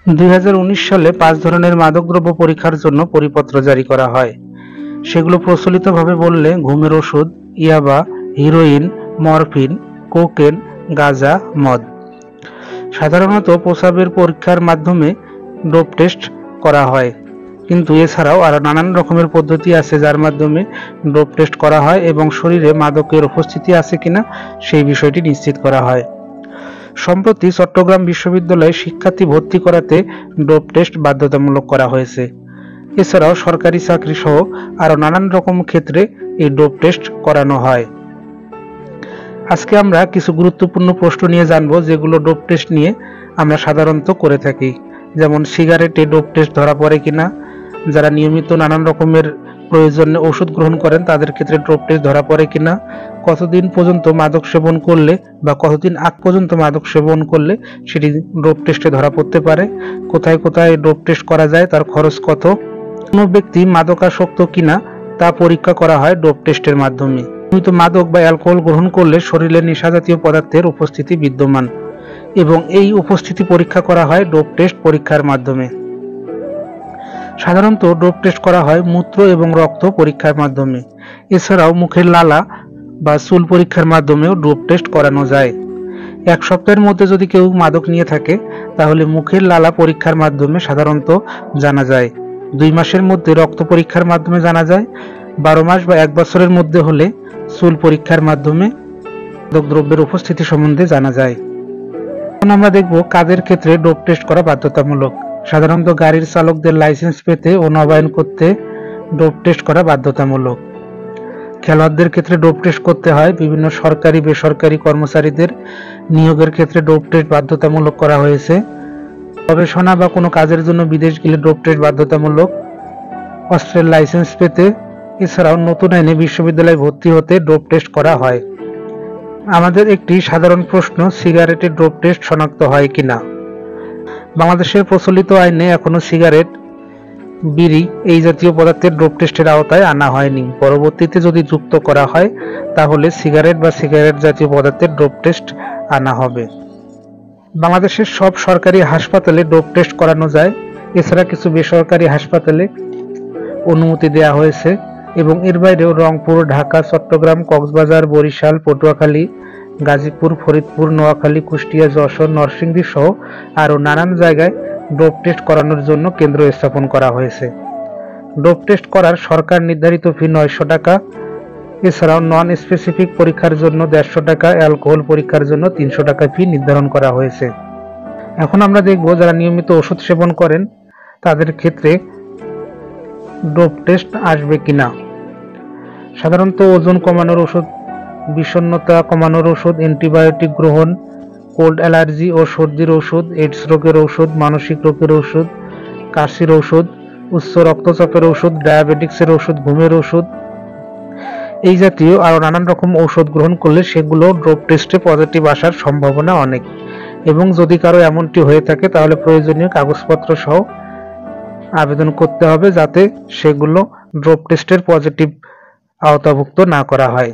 2019 সালে 5 ধরনের মাদকদ্রব্য পরীক্ষার জন্য পরিপত্র জারি করা হয়। সেগুলো প্রচলিতভাবে বললে ঘুমের ওষুধ, ইয়াবা, হেরোইন, মরফিন, কোকেন, গাঁজা, মদ। সাধারণত প্রস্রাবের পরীক্ষার মাধ্যমে ডোপ টেস্ট করা হয়, কিন্তু এছাড়াও আরো নানান রকমের পদ্ধতি আছে যার মাধ্যমে ডোপ টেস্ট করা হয় এবং শরীরে মাদকের উপস্থিতি আছে কিনা সেই বিষয়টি নিশ্চিত করা হয়। সম্প্রতি চট্টগ্রাম বিশ্ববিদ্যালয়ে শিক্ষার্থী ভর্তি করাতে ডোপ টেস্ট বাধ্যতামূলক করা হয়েছে। এছাড়াও সরকারি চাকরি সহ আরো নানান রকম ক্ষেত্রে এই ডোপ টেস্ট করানো হয়। আজকে আমরা কিছু গুরুত্বপূর্ণ প্রশ্ন নিয়ে জানবো যেগুলো ডোপ টেস্ট নিয়ে আমরা সাধারণত করে থাকি, যেমন সিগারেটে ডোপ টেস্ট ধরা পড়ে কিনা, যারা নিয়মিত নানান রকমের প্রয়োজনে ওষুধ গ্রহণ করেন তাদের ক্ষেত্রে ডোপ টেস্ট ধরা পড়ে কিনা, কতদিন পর্যন্ত মাদক সেবন করলে বা কতদিন আগ পর্যন্ত মাদক সেবন করলে সেটি ডোপ টেস্টে ধরা পড়তে পারে, কোথায় কোথায় ডোপ টেস্ট করা যায়, তার খরচ কত, কোনো ব্যক্তি মাদকাসক্ত কিনা তা পরীক্ষা করা হয় ডোপ টেস্টের মাধ্যমে। নিয়মিত মাদক বা অ্যালকোহল গ্রহণ করলে শরীরে নেশাজাতীয় পদার্থের উপস্থিতি বিদ্যমান এবং এই উপস্থিতি পরীক্ষা করা হয় ডোপ টেস্ট পরীক্ষার মাধ্যমে। সাধারণত ডোপ টেস্ট করা হয় মূত্র এবং রক্ত পরীক্ষার মাধ্যমে। এছাড়াও মুখের লালা বা চুল পরীক্ষার মাধ্যমেও ডোপ টেস্ট করানো যায়। 1 সপ্তাহের মধ্যে যদি কেউ মাদক নিয়ে থাকে তাহলে মুখের লালা পরীক্ষার মাধ্যমে সাধারণত জানা যায়। 2 মাসের মধ্যে রক্ত পরীক্ষার মাধ্যমে জানা যায়। 12 মাস বা 1 বছরের মধ্যে হলে চুল পরীক্ষার মাধ্যমে মাদক দ্রব্যের উপস্থিতি সম্বন্ধে জানা যায়। এখন আমরা দেখব কাদের ক্ষেত্রে ডোপ টেস্ট করা বাধ্যতামূলক। সাধারণত গাড়ির চালকদের লাইসেন্স পেতে ও নবায়ন করতে ডোপ টেস্ট করা বাধ্যতামূলক। খেলোয়াড়দের ক্ষেত্রে ডোপ টেস্ট করতে হয়। বিভিন্ন সরকারি বেসরকারি কর্মচারীদের নিয়োগের ক্ষেত্রে ডোপ টেস্ট বাধ্যতামূলক করা হয়েছে। গবেষণা বা কোনো কাজের জন্য বিদেশ গেলে ডোপ টেস্ট বাধ্যতামূলক। অস্ত্রের লাইসেন্স পেতে, এছাড়াও নতুন আইনে বিশ্ববিদ্যালয়ে ভর্তি হতে ডোপ টেস্ট করা হয়। আমাদের একটি সাধারণ প্রশ্ন, সিগারেটে ডোপ টেস্ট শনাক্ত হয় কিনা। বাংলাদেশের প্রচলিত আইনে এখনো সিগারেট, বিড়ি এই জাতীয় পদার্থের ডোপ টেস্টের আওতায় আনা হয়নি। পরবর্তীতে যদি যুক্ত করা হয় তাহলে সিগারেট বা সিগারেট জাতীয় পদার্থের ডোপ টেস্ট আনা হবে। বাংলাদেশের সব সরকারি হাসপাতালে ডোপ টেস্ট করানো যায়। এছাড়া কিছু বেসরকারি হাসপাতালে অনুমতি দেওয়া হয়েছে এবং এর বাইরেও রংপুর, ঢাকা, চট্টগ্রাম, কক্সবাজার, বরিশাল, পটুয়াখালী, গাজীপুর, ফরিদপুর, নোয়াখালী, কুষ্টিয়া, যশোর, নরসিংদী সহ আরও নানান জায়গায় ডোপ টেস্ট করানোর জন্য কেন্দ্র স্থাপন করা হয়েছে। ডোপ টেস্ট করার সরকার নির্ধারিত ফি 900 টাকা। এছাড়াও নন স্পেসিফিক পরীক্ষার জন্য 150 টাকা, অ্যালকোহল পরীক্ষার জন্য 300 টাকা ফি নির্ধারণ করা হয়েছে। এখন আমরা দেখব যারা নিয়মিত ওষুধ সেবন করেন তাদের ক্ষেত্রে ডোপ টেস্ট আসবে কিনা। সাধারণত ওজন কমানোর ওষুধ, বিষণ্ণতা কমানোর ওষুধ, অ্যান্টিবায়োটিক গ্রহণ, কোল্ড অ্যালার্জি ও সর্দির ওষুধ, এইডস রোগের ওষুধ, মানসিক রোগের ওষুধ, কাশির ওষুধ, উচ্চ রক্তচাপের ওষুধ, ডায়াবেটিক্সের ওষুধ, ঘুমের ওষুধ এই জাতীয় আরো নানান রকম ঔষধ গ্রহণ করলে সেগুলো ডোপ টেস্টে পজিটিভ আসার সম্ভাবনা অনেক, এবং যদি কারো এমনটি হয়ে থাকে তাহলে প্রয়োজনীয় কাগজপত্র সহ আবেদন করতে হবে যাতে সেগুলো ডোপ টেস্টের পজিটিভ আওতাভুক্ত না করা হয়।